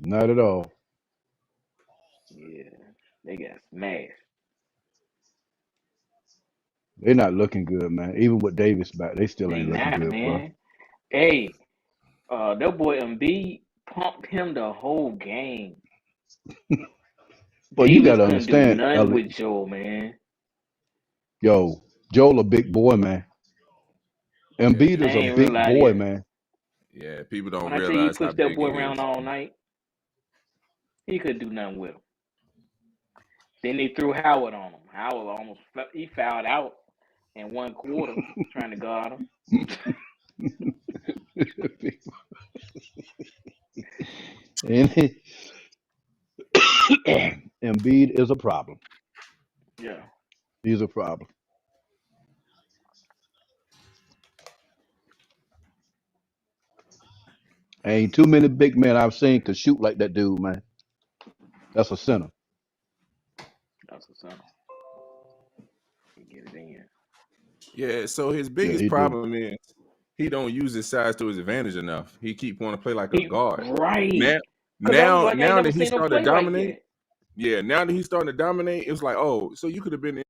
Not at all. Yeah, they got smashed. They're not looking good, man. Even with Davis back, they still They ain't looking not, good, bro. man. Hey, that boy Embiid pumped him the whole game. Well, you Davis gotta couldn't do understand, nothing Ellie. with Joe, man. Yo, Joel a big boy, man. Yeah, Embiid I is a ain't real big out of boy, here. man. yeah. People don't When I tell you he realize how pushed that big boy he around is. all night, he couldn't do nothing with him. Then they threw Howard on him. Howard almost he fouled out in 1 quarter trying to guard him. And Embiid is a problem. Yeah. He's a problem. Ain't too many big men I've seen could shoot like that dude, man. That's a center. That's what's up. He get it in. Yeah, so his Yeah, biggest he do. problem is he don't use his size to his advantage enough. He keep wanting to play like a He guard. right. Now, Cause I was now, like, I ain't now never that he seen him started to play like dominate, that. yeah, now that he's starting to dominate, it was like, oh, so you could have been.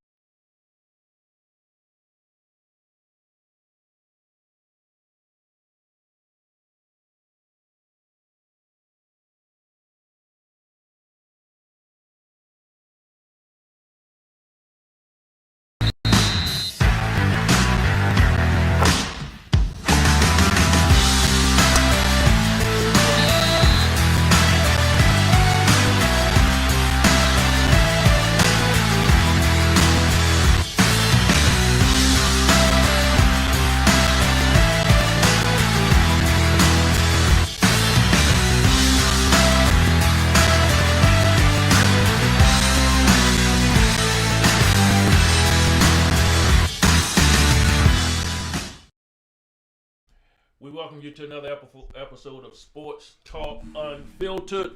We welcome you to another episode of Sports Talk Unfiltered,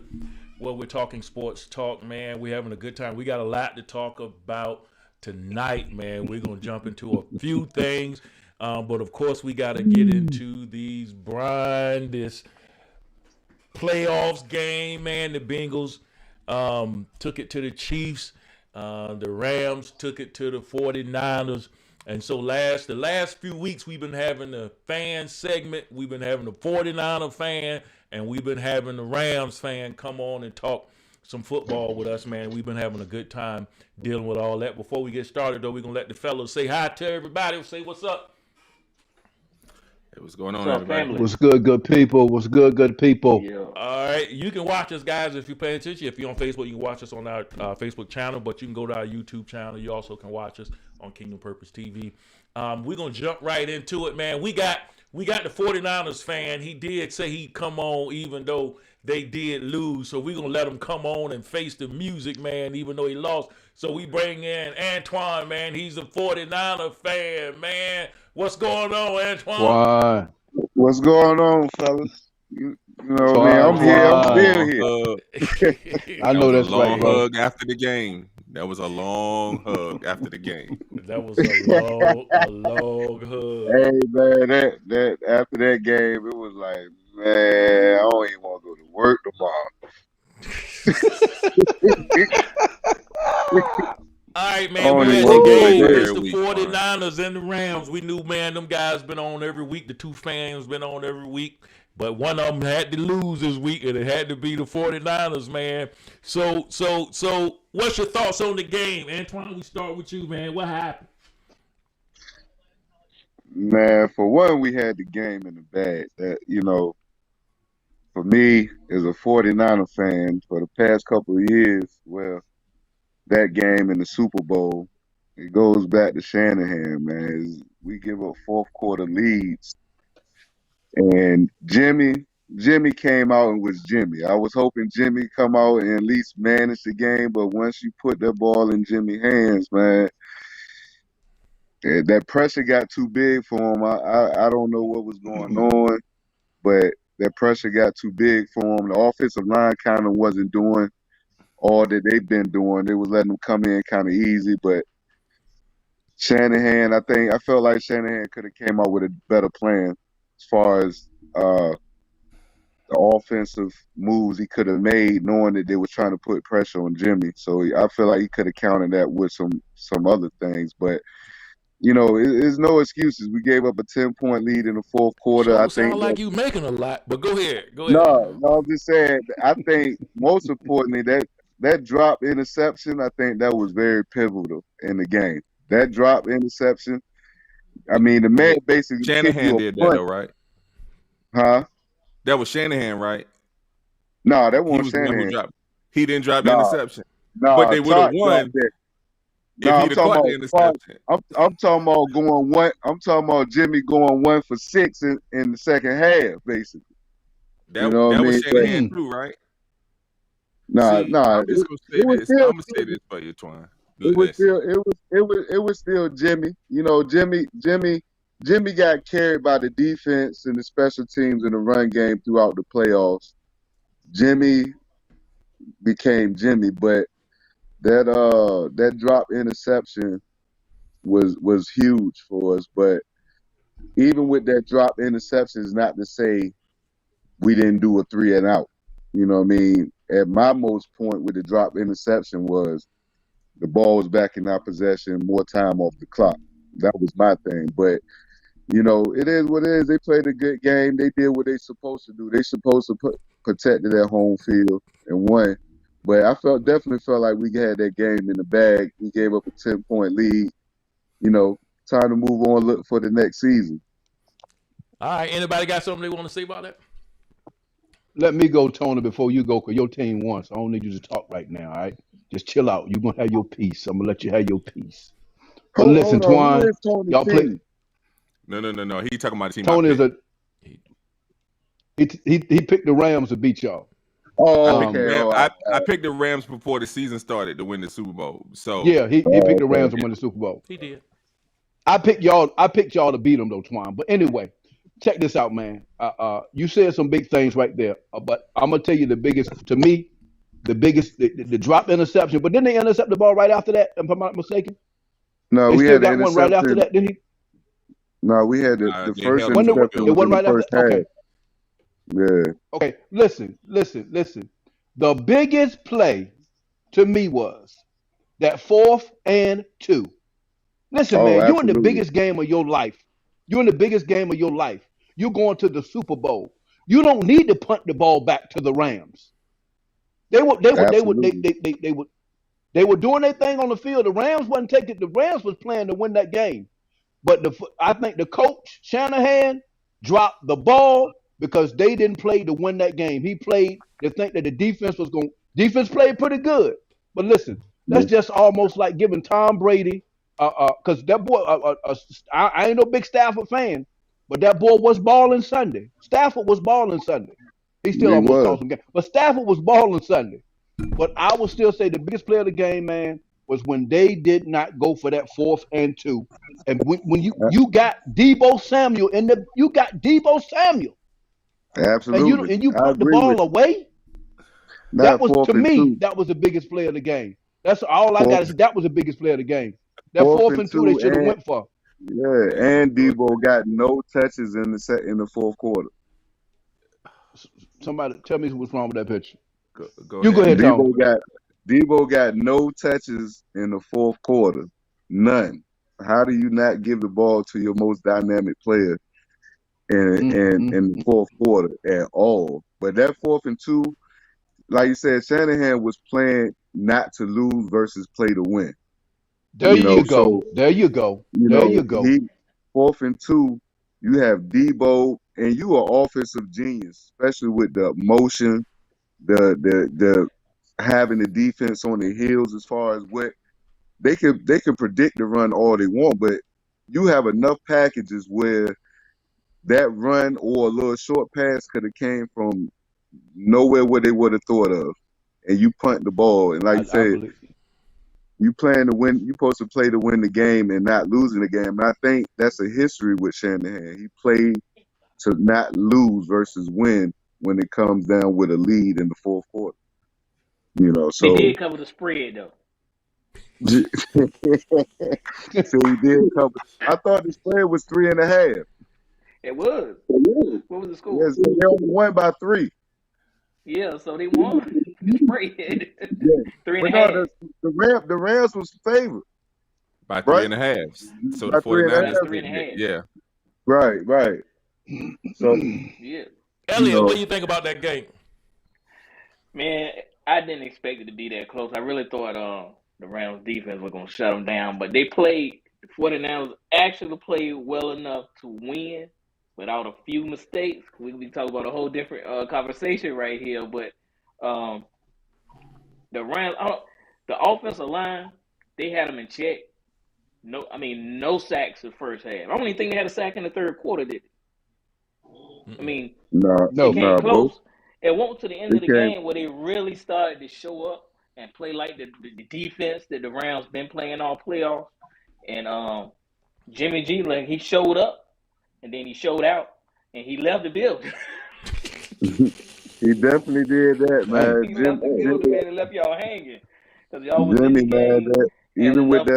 where we're talking sports talk, man. We're having a good time. We got a lot to talk about tonight, man. We're going to jump into a few things, but of course, we got to get into these this playoffs game, man. The Bengals took it to the Chiefs. The Rams took it to the 49ers. And so the last few weeks, we've been having the fan segment. We've been having the 49er fan, and we've been having the Rams fan come on and talk some football with us, man. We've been having a good time dealing with all that. Before we get started, though, we're going to let the fellas say hi to everybody. Say what's up. Hey, what's going What's on, up, everybody? family? What's good, good people? What's good, good people? Yeah. All right, you can watch us, guys, if you pay attention. If you're on Facebook, you can watch us on our Facebook channel, but you can go to our YouTube channel. You also can watch us on Kingdom Purpose TV. We're gonna jump right into it, man. We got the 49ers fan. He did say he'd come on even though they did lose. So we're gonna let him come on and face the music, man, even though he lost. So we bring in Antoine, man. He's a 49er fan, man. What's going on, Antoine? Twine, What's going on, fellas? You know me, twine, I'm That was here, a I'm twine. still long here. hug. I That know was a that's right, long brother. hug after the game. That was a long hug after the game. That was a long hug. Hey man, that after that game, it was like, man, I don't even want to go to work tomorrow. All right, I man. don't We even had It's the a want to go to game. work. It's February the week, Twan. 49ers and the Rams. We knew, man, them guys been on every week. The two fans been on every week. But one of them had to lose this week, and it had to be the 49ers, man. So, what's your thoughts on the game? Antoine, we start with you, man. What happened? Man, for one, we had the game in the bag. That, for me, as a 49er fan, for the past couple of years, well, that game in the Super Bowl, it goes back to Shanahan, man. We give up fourth quarter leads, and Jimmy came out and was Jimmy. I was hoping Jimmy come out and at least manage the game, but once you put that ball in Jimmy's hands, man, that pressure got too big for him. I don't know what was going on, but that pressure got too big for him. The offensive line kind of wasn't doing all that they've been doing. They was letting them come in kind of easy, but Shanahan, I felt like Shanahan could have came out with a better plan as far as offensive moves he could have made, knowing that they were trying to put pressure on Jimmy. So I feel like he could have countered that with some other things. But it's no excuses. We gave up a 10-point lead in the fourth quarter. I So think sound like you making a lot, but go ahead. no, I'm just saying. I think most importantly that drop interception, I think that was very pivotal in the game. That drop interception. I mean, the man basically kicked Shanahan you a did that punt, though, right? huh? That was Shanahan, right? No, that He wasn't was the one who Shanahan. dropped. He didn't drop the No, interception, but no, they would have Todd dropped won that. if No, I'm he'd have talking caught the about Todd. interception. I'm talking about going one. I'm talking about Jimmy going 1 for 6 in the second half, basically. You That know what I that was mean? But Shanahan too, right? nah, See, nah, I'm just gonna say it was this. still I'm gonna say this for you, Twan. it was Listen, still it was still Jimmy. Jimmy got carried by the defense and the special teams in the run game throughout the playoffs. Jimmy became Jimmy, but that drop interception was huge for us. But even with that drop interception, is not to say we didn't do a 3 and out. You know what I mean? At my most point with the drop interception was the ball was back in our possession, more time off the clock. That was my thing. But it is what it is. They played a good game. They did what they supposed to do. They supposed to protect their home field and won. But I definitely felt like we had that game in the bag. We gave up a 10-point lead. Time to move on, look for the next season. All right. Anybody got something they want to say about that? Let me go, Tony, before you go, because your team won. So I don't need you to talk right now, all right? Just chill out. You're going to have your peace. I'm going to let you have your peace. But listen, Hold on. Who Twan, is Tony y'all play. team? no. He talking about the team. Tony I is picked. he picked the Rams to beat y'all. I Oh, picked the okay. Rams. Oh, I picked the Rams before the season started to win the Super Bowl. So Yeah, he picked the okay. Rams to win the Super Bowl. He did. I picked y'all to beat them though, Twan. But anyway, check this out, man. You said some big things right there. But I'm gonna tell you the biggest the drop interception. But didn't they intercept the ball right after that? If I'm not mistaken, No, they we still had the got one right after interception. that, didn't he? No, we had the they first held him to a It interception field was in wasn't goal. the right first after. half. Okay, Yeah. okay. Listen. The biggest play to me was that 4th and 2. Listen, Oh, man, you're in the absolutely. biggest game of your life. You're in the biggest game of your life. You're going to the Super Bowl. You don't need to punt the ball back to the Rams. Absolutely. They were doing their thing on the field. The Rams wasn't taking. The Rams was playing to win that game. But I think the coach Shanahan dropped the ball because they didn't play to win that game. He played to think that the defense was going. Defense played pretty good. But listen, that's just almost like giving Tom Brady, because that boy, I ain't no big Stafford fan, but that boy was balling Sunday. Stafford was balling Sunday. He still He almost was. cost some game, but Stafford was balling Sunday. But I would still say the biggest play of the game, man, was when they did not go for that 4th and 2. And when you got Debo Samuel you got Debo Samuel, Absolutely. and you I punt the agree with ball you. away. That Not was, fourth to and me, two. that was the biggest play of the game. That's all I got to Fourth, say. That was the biggest play of the game. That fourth 4th and and 2 they two, should have and went for. and Debo got no touches in the fourth quarter. Somebody tell me what's wrong with that picture. Go You go ahead, ahead, man. Tom. Debo got no touches in the fourth quarter. None. How do you not give the ball to your most dynamic player in the fourth quarter at all? But that 4th and 2, like you said, Shanahan was playing not to lose versus play to win. There you go. So There you go. There you go. he 4th and 2, you have Debo, and you are offensive genius, especially with the motion, the having the defense on their heels as far as what they can predict the run all they want, but you have enough packages where that run or a little short pass could have came from nowhere where they would have thought of, and you punt the ball. And like you I said, believe. you playing to win. You supposed to play to win the game and not losing the game. And I think that's a history with Shanahan. He played to not lose versus win when it comes down with a lead in the fourth quarter. They So did cover the spread though. so he did cover. I thought the spread was 3.5. It was. What was the score? Yes, they only won by 3. Yeah, so they won the spread. Yeah. Three and But a no, half. the Rams was favored, by right? 3.5. So the By 49ers That's 3.5. three and didn't a get, half. yeah. Right. So, Yeah. you Elliot, what know, do you think about that game? Man, I didn't expect it to be that close. I really thought the Rams defense was gonna shut them down, but they played the 49ers actually played well enough to win without a few mistakes. We talk about a whole different conversation right here, but um, the Rams, the offensive line, they had them in check. No, I mean no sacks the first half. I don't even think they had a sack in the third quarter. Did they? I Mm-mm. mean, it No. came bro. close. It went to the end It of the came. game where they really started to show up and play like the defense that the Rams been playing all playoffs. And Jimmy G, like he showed up and then he showed out and he left the building. He definitely did that, Dang. man. He left the building, man, and left y'all hanging because y'all was in Jimmy, the man, game. that Had even with enough.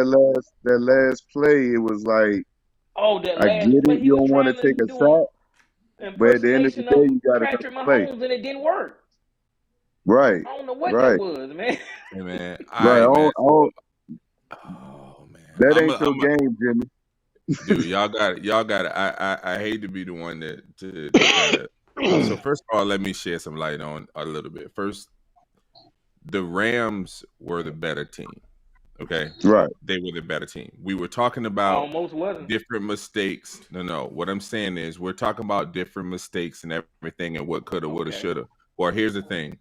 that last play, it was like, Oh, that I last get play it, he you was don't want to trying to take a do an shot, but at the end of the impersonation day, of you got another Patrick play. Mahomes and it didn't work. Right, I don't know what that right, was, man. Hey man, all right. right, man. So, On, oh man, that ain't your game, Jimmy. dude, y'all got it. I hate to be the one to kind of. So first of all, let me shed some light on a little bit. First, the Rams were the better team. Okay, Right. they were the better team. We were talking about Almost wasn't. different mistakes. No. What I'm saying is we're talking about different mistakes and everything and what coulda, woulda, Okay. shoulda. Or here's the thing: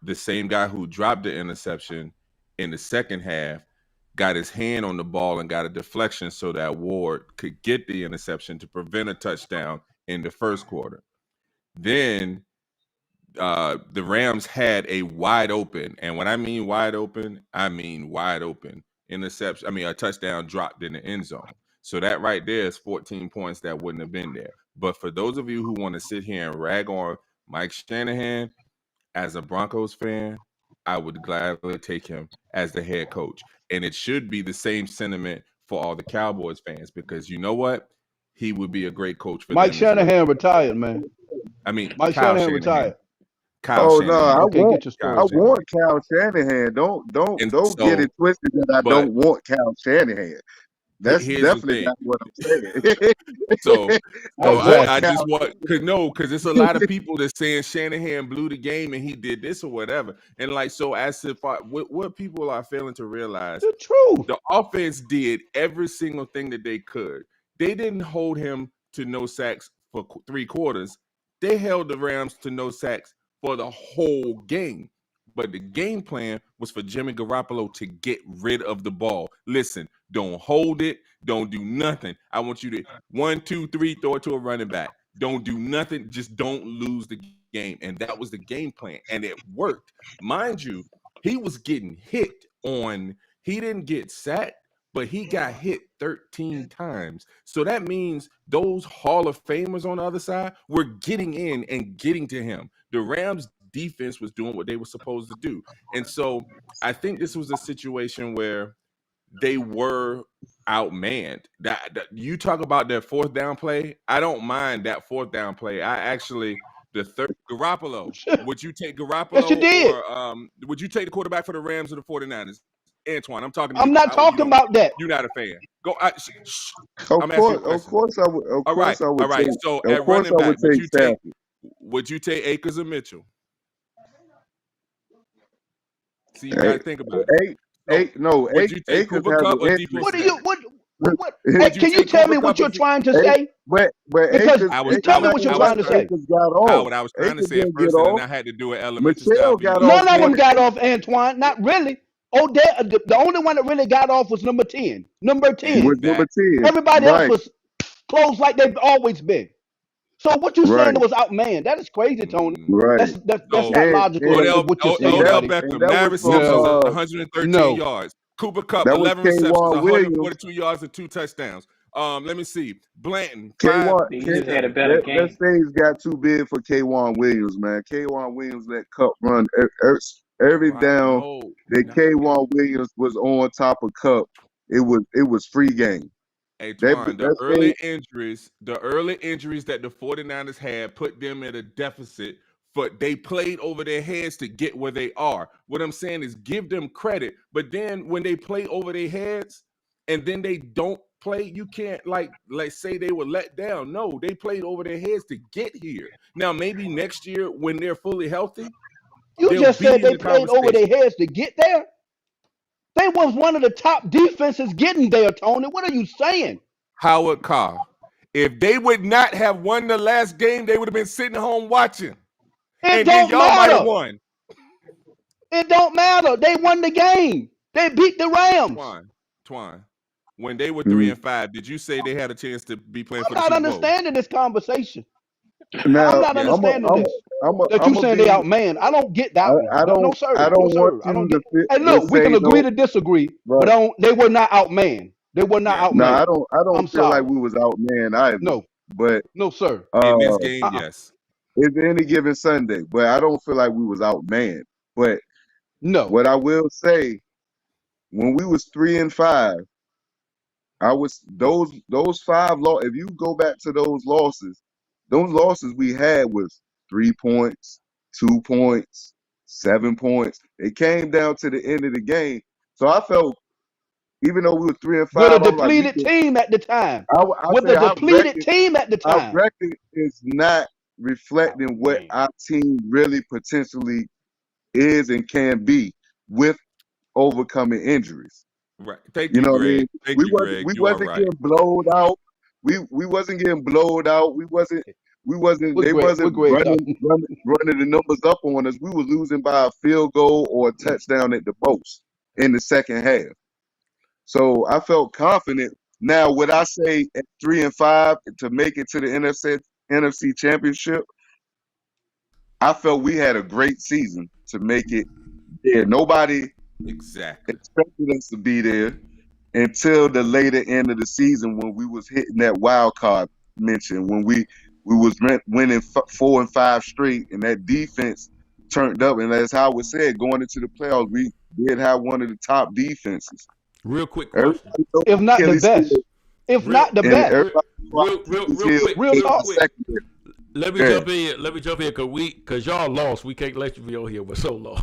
the same guy who dropped the interception in the second half, got his hand on the ball and got a deflection so that Ward could get the interception to prevent a touchdown in the first quarter. Then the Rams had a wide open, and when I mean wide open, I mean wide open interception. I mean a touchdown dropped in the end zone. So that right there is 14 points that wouldn't have been there. But for those of you who want to sit here and rag on Mike Shanahan, as a Broncos fan, I would gladly take him as the head coach. And it should be the same sentiment for all the Cowboys fans because you know what? He would be a great coach for Mike them as well. Shanahan retired, man. I mean, Mike Kyle Shanahan Shanahan. retired. Kyle Oh no, Shanahan. Okay, get your Kyle story I straight. want Shanahan. Kyle Shanahan. And Don't get so, it twisted that I but don't want Kyle Shanahan. That's here's the definitely thing. not what I'm saying. So I want I just Kyle. want because it's a lot of people that saying Shanahan blew the game and he did this or whatever. And like so as if what people are failing to realize, The truth. the offense did every single thing that they could. They didn't hold him to no sacks for 3 quarters. They held the Rams to no sacks for the whole game. But the game plan was for Jimmy Garoppolo to get rid of the ball. Listen, don't hold it. Don't do nothing. I want you to 1, 2, 3, throw it to a running back. Don't do nothing. Just don't lose the game. And that was the game plan. And it worked. Mind you, he was getting hit on, he didn't get sacked, but he got hit 13 times. So that means those Hall of Famers on the other side were getting in and getting to him. The Rams defense was doing what they were supposed to do. And so I think this was a situation where they were outmanned. That you talk about that fourth down play. I don't mind that fourth down play. I actually the third Garoppolo. Would you take Yes, you Garoppolo did. or would you take the quarterback for the Rams or the 49ers? Antoine, I'm talking to I'm you. not You talking don't. about that. You're not a fan. Go. I'm asking you a Of question. course, I would. Of All right. course, I All would right. take. So Of at course, running I would back, take Stafford. would you take Akers or Mitchell? See, you got to Hey, think about it. So no, would you take Akers Cooper has Cup an or injury. Debo What do you Samuel? what hey, Would you can you take tell Cooper me what Cup or you're trying to A- say? but Because Akers, tell me Akers what you're I ain't was trying to left. trying say. Akers got off. Howard, I was trying to Akers say it didn't get first, and then off. I had to do it elementary style Michelle for you got to off None of understand them more. it. got off, Antoine. Not really. Odell, the only one that really got off was number 10. Number And 10. Was number that 10. Everybody else Right, was closed like they've always been. So what you saying right, it was outmanned? That is crazy, Tony. right. That's so not logical And with what you're saying, Odell buddy. and Beckham, that was nine from receptions, No, 113 no. yards. Cooper Cup, that was 11 receptions, Kwan Williams. 142 yards and 2 touchdowns. Let me see. Blanton, five K1 He K, just had a receptions. better that game. stage got too big for Kwan Williams, man. Kwan Williams let Cup run every Right? down No, that not Kwan Williams was on top of Cup. It was free game. Hey, That Twan, that stage the early injuries that the 49ers had put them at a deficit but they played over their heads to get where they are. What I'm saying is give them credit, but then when they play over their heads and then they don't play, you can't like say they were let down. No, they played over their heads to get here. Now maybe next year when they're fully healthy, You they'll just be said in they the played over conversation. their heads to get there. They was one of the top defenses getting there, Tony. What are you saying? Howard Carr. If they would not have won the last game, they would have been sitting home watching. It And then don't y'all might have matter. won. It don't matter. They won the game. They beat the Rams. Twan, when they were Mhm. 3-5, did you say they had a chance to be playing I'm for the not Super Bowl? understanding this conversation. I'm Now not Yes. understanding this. That you saying they be. outman. I don't get that one. No, I sir. No, don't want sir. I don't you get. Hey, to look, we can say agree no, to disagree, but but they were not outman. They were not Yeah. no, outman. I don't I'm feel like sorry. we was outman either. No, But no, sir. In this uh, game, yes. it's any given Sunday. But I don't feel like we was outman. But No. what I will say, when we was 3-5, I was those five if you go back to those losses we had was 3 points, 2 points, 7 points. It came down to the end of the game. So I felt, even though we were three and With a five, I was like, we depleted could. team at the time. I With say a depleted team at the our time. record is not reflecting what Man. our team really potentially is and can be with overcoming injuries. Right. Thank You you, know what I Greg. mean? Thank you, Greg. We You are wasn't right. getting blowed out. We wasn't getting blowed out. They What wasn't Greg talking? running the numbers up on us. We were losing by a field goal or a touchdown at the most in the second half. So I felt confident. Now, would I say at 3-5 to make it to the NFC Championship? I felt we had a great season to make it there. Nobody Exactly. expected us to be there until the later end of the season when we was hitting that wild card mention, when we was winning 4 and 5 straight, and that defense turned up. And as Howard said, going into the playoffs, we did have one of the top defenses. Real quick question. Everybody knows If not the Achilles heel, best. If Real, not the and best. everybody knows Achilles real heel quick, Real is real the talk. quick. secondary. Let me Yeah. jump in. Let me jump in because y'all lost. We can't let you be on here for so long.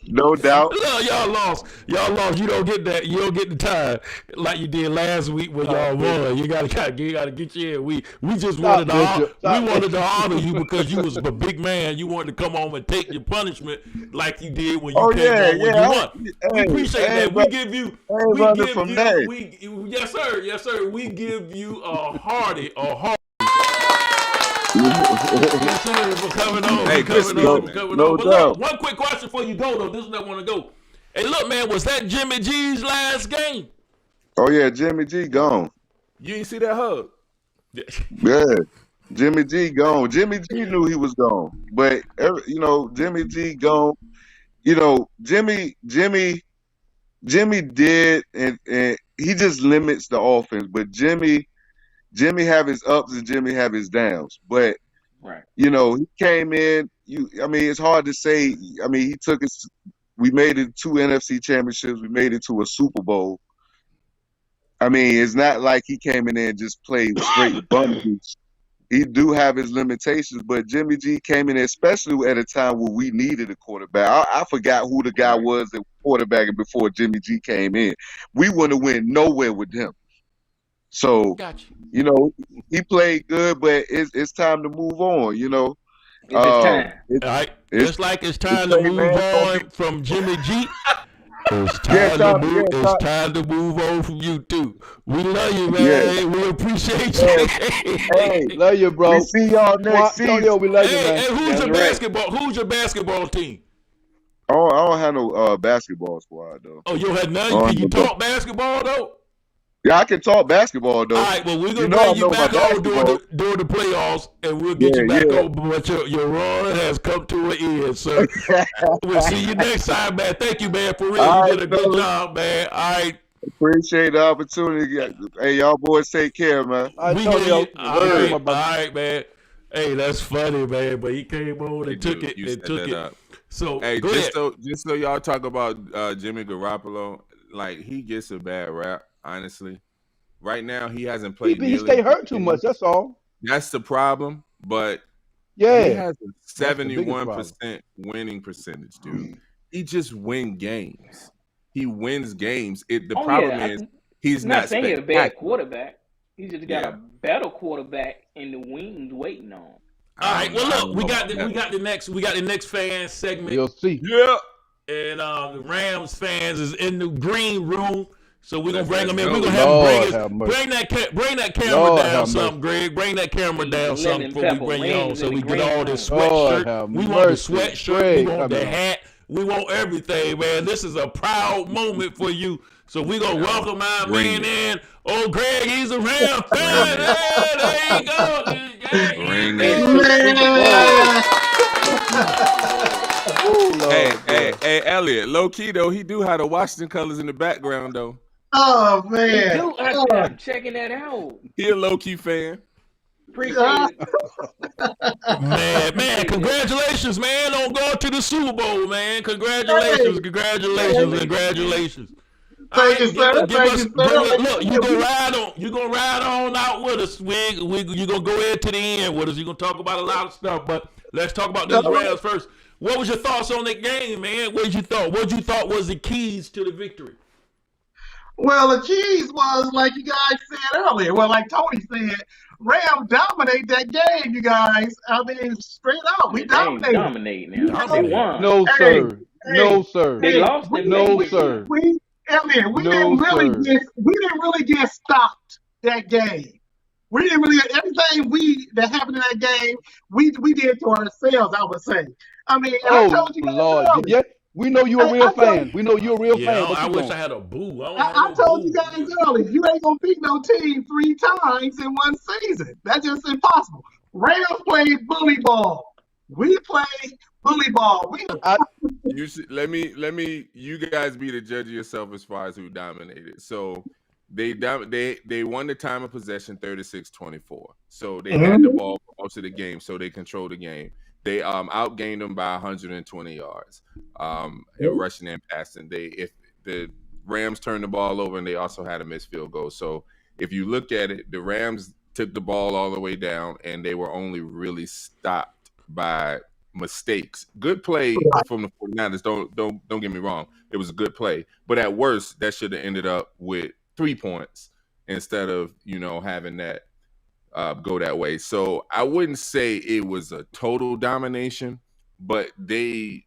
No doubt. Look, y'all lost. Y'all lost. You don't get that. You don't get the time like you did last week when y'all won. You gotta get you in. We just Stop, Bishop. Stop, wanted to honor you because you was a big man. You wanted to come home and take your punishment like you did when you came home when you won. We appreciate that. We give you. Yes sir. We give you a hearty. Yes, sir, for coming on. Hey, good season, man. Coming No on. But doubt. look, one quick question before you go, though. This is what I want to go. Hey, look, man, was that Jimmy G's last game? Oh yeah, Jimmy G gone. You ain't see that hug? Yeah, Jimmy G gone. Jimmy G knew he was gone, but Jimmy G gone. Jimmy did, and he just limits the offense. But Jimmy have his ups and Jimmy have his downs. But Right. he came in. It's hard to say. He took us. We made it 2 NFC championships. We made it to a Super Bowl. It's not like he came in there and just played straight bunnies. He do have his limitations, but Jimmy G came in there, especially at a time where we needed a quarterback. I forgot who the guy was that was quarterbacking before Jimmy G came in. We wouldn't win nowhere with him. So, Got you. he played good, but it's time to move on. It's time. All right. Just like it's time to move on from Jimmy G. It's time to move on from you too. We love you, man. Yeah. We appreciate you. Hey, Love you, bro. we see y'all next season. Antonio, we love you, man. Hey, who's That's your right. basketball? Who's your basketball team? I don't have no basketball squad though. Oh, you had none. Can you talk basketball though? Yeah, I can talk basketball though. All right, well, we're going to I bring you know back my on during the playoffs, and we'll get you back on, but your run has come to an end, sir. We'll see you next time, man. Thank you, man, for real. All You right, did a good fellas. job, man. All right. Appreciate the opportunity. Hey, y'all boys take care, man. Antonio, All right, man. Hey, that's funny, man, but he came on and took it. You set that up. So, Hey, go ahead. just so y'all talk about Jimmy Garoppolo, like he gets a bad rap, honestly. Right now, he hasn't played. He stay hurt too much. That's all. That's the problem. But he Yeah, has a that's the biggest problem. 71% winning percentage, dude. He just wins games. He wins games. The Oh problem yeah, is he's I'm not not saying he's a bad spectacular. quarterback. He's just got a Yeah. better quarterback in the wings waiting on. All right. Well, I look, don't know about that. we got the next fan segment, We'll see. Yeah. and the Rams fans is in the green room. So we're gonna bring Let's them in. go. We're gonna have Lord them have mercy. bring that camera Lord down, have something, mercy. Greg. Bring that camera Eat down, the something lemon before we pepper bring you on. wings So in we the get green all this room. Lord sweatshirt. have We want the mercy. sweatshirt. Greg, We want the come on. hat. We want everything, man. This is a proud moment for you. So we gonna welcome our Bring man it. in. Oh, Greg, he's a Ram Bring fan. it. Yeah, there you go. Yeah, Bring he it. Hey, to the Super Whoa. Bowl. Ooh, Hey, Lord, hey, boy. hey, Elliot. Low key though, he do have the Washington colors in the background though. Oh He man. do. I'm checking that out. He a low key fan. Appreciate it. Man, Appreciate that. congratulations, man, on going to the Super Bowl, man. Hey, Congratulations. Congratulations. All thank right, you, sir. Thank you, sir. look, you gonna ride on out with us, Swig. You gonna go ahead to the end with us. You gonna talk about a lot of stuff, but let's talk about these Rams first. What was your thoughts on that game, man? What you thought was the keys to the victory? Well, the keys was like you guys said earlier. Well, like Tony said, Ram dominate that game, you guys. I mean, straight up, we Yeah, they ain't dominated. dominate now. They Dominate. won. No, Hey, sir. No, hey, sir. They hey, lost in No, Vegas. sir. Elliot, we No, sir. didn't really get stopped that game. We didn't really everything that happened in that game, we did to ourselves, I would say. I mean, and I Oh, told you guys Lord. earlier. Yeah, we know you're a I real told fan. We know you're a real Yeah, fan, but I keep wish I going. had a boo. I don't have I no told you boo. guys earlier, you ain't gonna beat no team 3 times in one season. That's just impossible. Rams played bully ball. We played bully ball. You should let me you guys be the judge of yourself as far as who dominated. So they won the time of possession 36-24. So they had the ball for most of the game, so they controlled the game. They outgained them by 120 yards. In rushing and passing. If the Rams turned the ball over, and they also had a missed field goal. So if you look at it, the Rams took the ball all the way down, and they were only really stopped by mistakes. Good play from the 49ers. Don't get me wrong. It was a good play. But at worst, that should have ended up with 3 points instead of, having that go that way. So I wouldn't say it was a total domination, but they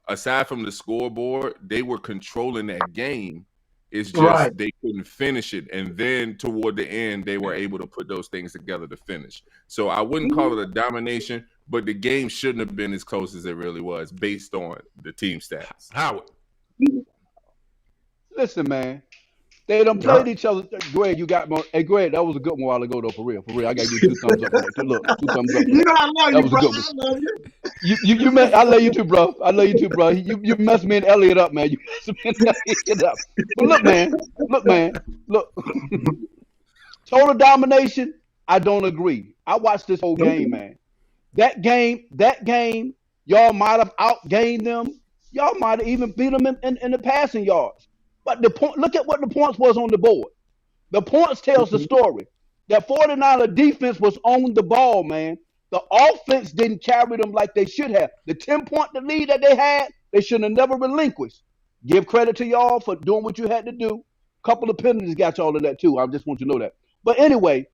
aside from the scoreboard, they were controlling that game. It's just they couldn't finish it. And then toward the end, they were able to put those things together to finish. So I wouldn't call it a domination, but the game shouldn't have been as close as it really was based on the team stats. Howard. Listen, man. They done played each other. Greg, you got more. Hey, Greg, that was a good one a while ago, though, for real. For real. I got to give you 2 thumbs up for that. Look, 2 thumbs up for You that. know I love That you, was a bro. good one. I love you. I love you too, bro. I love you too, bro. You messed me and Elliot up, man. You messed me and Elliot up. But look, man. Look. Total domination, I don't agree. I watched this whole game, man. That game, y'all might have outgained them. Y'all might have even beat them in the passing yards. But look at what the points was on the board. The points tells the story. That 49er defense was on the ball, man. The offense didn't carry them like they should have. The 10-point lead that they had, they should have never relinquished. Give credit to y'all for doing what you had to do. A couple of penalties got y'all of that too. I just want you to know that. But anyway,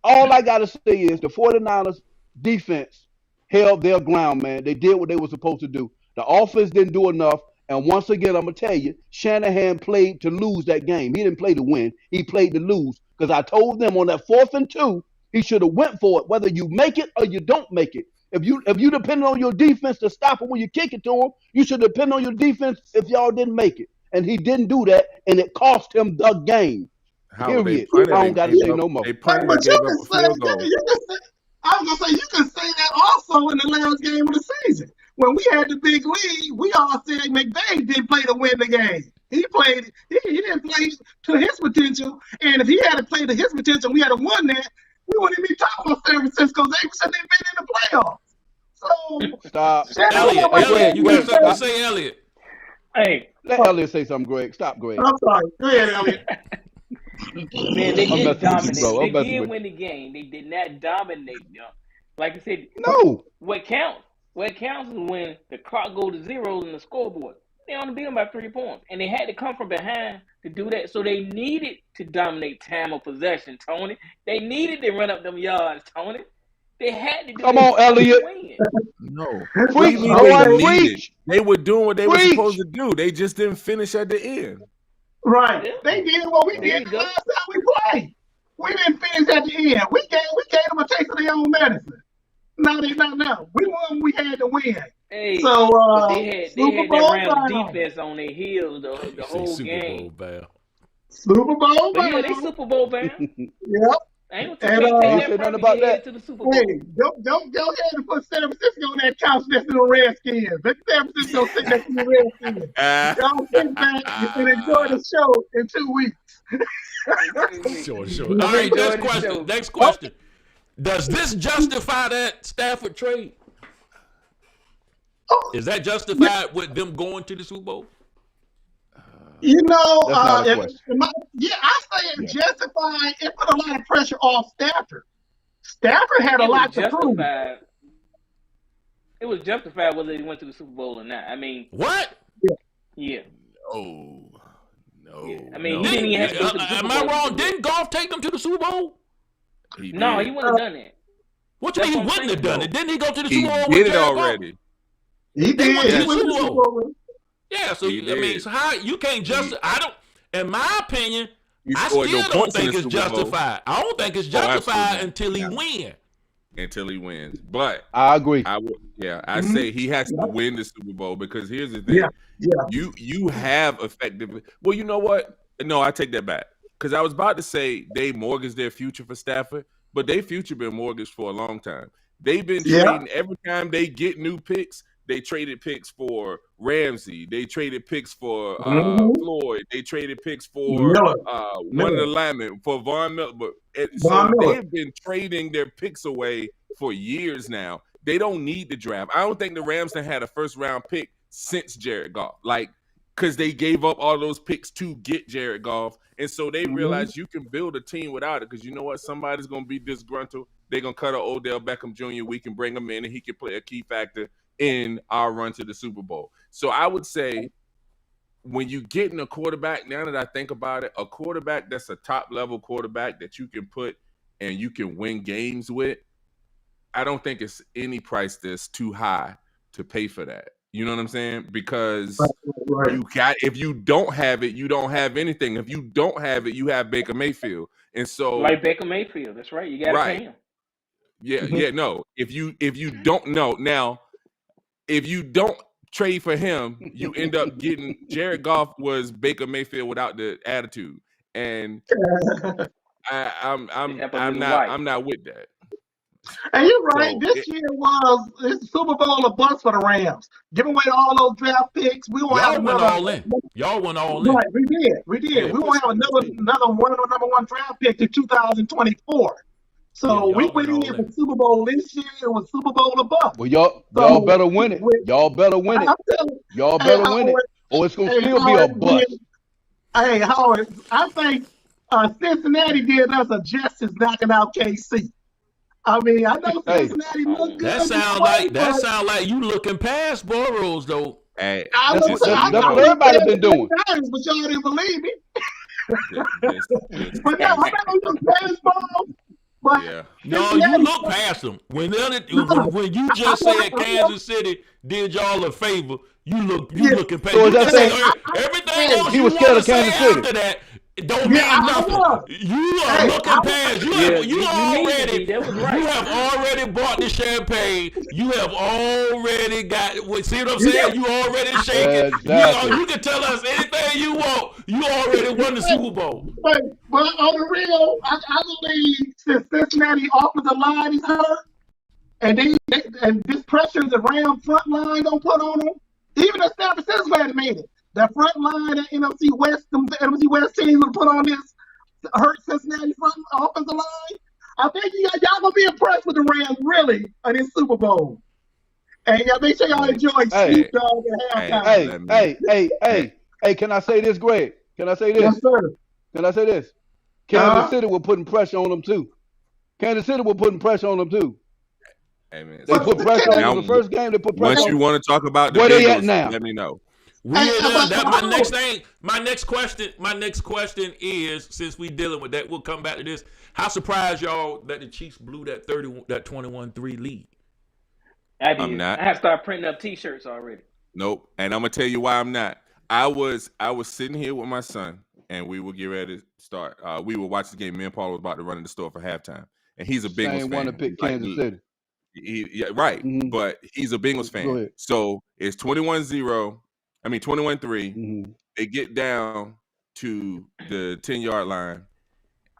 all I got to say is the 49ers defense held their ground, man. They did what they were supposed to do. The offense didn't do enough. And once again, I'm going to tell you, Shanahan played to lose that game. He didn't play to win. He played to lose. Because I told them on that 4th and 2, he should have went for it, whether you make it or you don't make it. If you depend on your defense to stop it when you kick it to him, you should depend on your defense if y'all didn't make it. And he didn't do that, and it cost him the game. Period. I don't got to say no more. They punted But and you gave can up a say, field goal. I was gonna say you can say that also in the last game of the season. When we had the big lead, we all said McVay didn't play to win the game. He didn't play to his potential. And if he had to play to his potential, we had won that, we wouldn't be talking about San Francisco. They should have been in the playoffs. So Stop. Elliot, you got something to say, Elliot? Hey, Let Elliot say something, Greg. Stop, Greg. I'm sorry. Go ahead, Elliot. Man, they I'm didn't messing with you, dominate. bro. They I'm messing did with win the game. They did not dominate them. Like I said, you. No. what counts? What counts is when the clock goes to zeros in the scoreboard. They only beat them by 3 points, and they had to come from behind to do that. So they needed to dominate time of possession, Tony. They needed to run up them yards, Tony. They had to do Come that on, for them to Elliot. win. No. What do you Preach, mean boy. they needed? Preach. They were doing what they were Preach. supposed to do. They just didn't finish at the end. Right. Yeah. They did what we There did you the go. last time we played. We didn't finish at the end. We gave them a taste of their own medicine. No, they not now. We won when we had to win. Hey, So but they had Super that Bowl Rams bound. defense on their heels the You say whole Super Bowl game. bound. Super Bowl But yeah, they bound. Super Bowl bound. Yep. I ain't And can't I take ain't that say from nothing you. about They that. headed to the Super Bowl. Hey, go ahead and put San Francisco on that couch next to the Redskins. Let San Francisco sit next to the Redskins. Y'all sit back and enjoy the show in 2 weeks. Sure. All right, Enjoy next the question. show. Next question. Does this justify that Stafford trade? Is that justified with them going to the Super Bowl? You know, That's not a question. I say it justified. It put a lot of pressure off Stafford. Stafford had a lot to prove. It was justified whether they went to the Super Bowl or not. I mean, What? yeah. Oh, no. Yeah. I mean, he didn't even have to go to the Super Bowl. Am I wrong? Didn't Goff take them to the Super Bowl? No, he wouldn't have done that. What you mean he wouldn't have done it? Didn't he go to the He Super Bowl did with it Jared already. Goff? He They went to did. the Super Bowl. Yeah, so He I mean, did. so how you can't I don't. In my opinion, He I scored still no don't points in think the it's Super Bowl. justified. I don't think it's Oh, justified absolutely. until he Yeah. win. Until he wins. But I agree. I say he has to win the Super Bowl because here's the thing. Yeah. You have effective. Well, you know what? No, I take that back. Because I was about to say they mortgaged their future for Stafford, but their future been mortgaged for a long time. They've been trading every time they get new picks. They traded picks for Ramsey. They traded picks for Floyd. They traded picks for one of the linemen, for Von Miller. So they've been trading their picks away for years now. They don't need the draft. I don't think the Rams have had a first-round pick since Jared Goff. Because they gave up all those picks to get Jared Goff. And so they realized you can build a team without it. Because you know what? Somebody's going to be disgruntled. They're going to cut an Odell Beckham Jr. We can bring him in, and he can play a key factor in our run to the Super Bowl. So I would say when you get in a quarterback, now that I think about it, a quarterback that's a top-level quarterback that you can put and you can win games with, I don't think it's any price that's too high to pay for that. You know what I'm saying? Because if you don't have it, you don't have anything. If you don't have it, you have Baker Mayfield. And so like Baker Mayfield, that's right. You gotta pay him. No. If you don't know now, if you don't trade for him, you end up getting Jared Goff was Baker Mayfield without the attitude, and I'm not with that. And you're right. This year was Super Bowl a bust for the Rams. Giving away all those draft picks, we won't have another. Y'all went all in. Right, we did. Yeah, we won't have another number one draft pick in 2024. So we went in for Super Bowl this year. It was Super Bowl a bust. Well, y'all better win it. Y'all better win it. Y'all better win it, or it's gonna still be a bust. Hey, Howard, I think Cincinnati did us a justice knocking out KC. I mean, I know Cincinnati look good. That sound like you looking past Burrows though. Hey, that's what everybody been doing. But y'all didn't believe me. But no, I know you look past Burrows. But no, you look past them. When you just said Kansas City did y'all a favor, you looking past. So that saying everything else he you was scared of Kansas City after that? It don't mean nothing. You are looking past. You have already bought the champagne. You have already got. See what I'm saying? You already shaking. Exactly. You can tell us anything you want. You already won the Super Bowl. But on the real, I believe since Cincinnati offensive line is hurt, and this pressure the Rams front line don't put on them, even if San Francisco had made it. That front line at NFC West, the NFC West team would put on this hurt Cincinnati front offensive line. I think y'all gonna be impressed with the Rams really in this Super Bowl. And y'all make sure y'all enjoy Snoop Dogg at halftime. Hey, can I say this, Greg? Can I say this? Yes, sir. Can I say this? Kansas City were putting pressure on them too. Kansas City were putting pressure on them too. Hey man, They so put pressure on them now, in the first game. They put pressure once on you them. want to talk about the Where they at Bengals, now? let me know. We ain't done that. hold My next question is, since we dealing with that, we'll come back to this. How surprised y'all that the Chiefs blew that 21-3 lead? I'm not. I have to start printing up T-shirts already. Nope. And I'm gonna tell you why I'm not. I was sitting here with my son, and we were getting ready to start. We were watching the game. Me and Paul was about to run in the store for halftime, and he's a Bengals Same fan. one to pick Kansas City. Right. Mm-hmm. But he's a Bengals Go fan. ahead. So it's 21-0. I mean 21-3. Mm-hmm. They get down to the 10-yard line,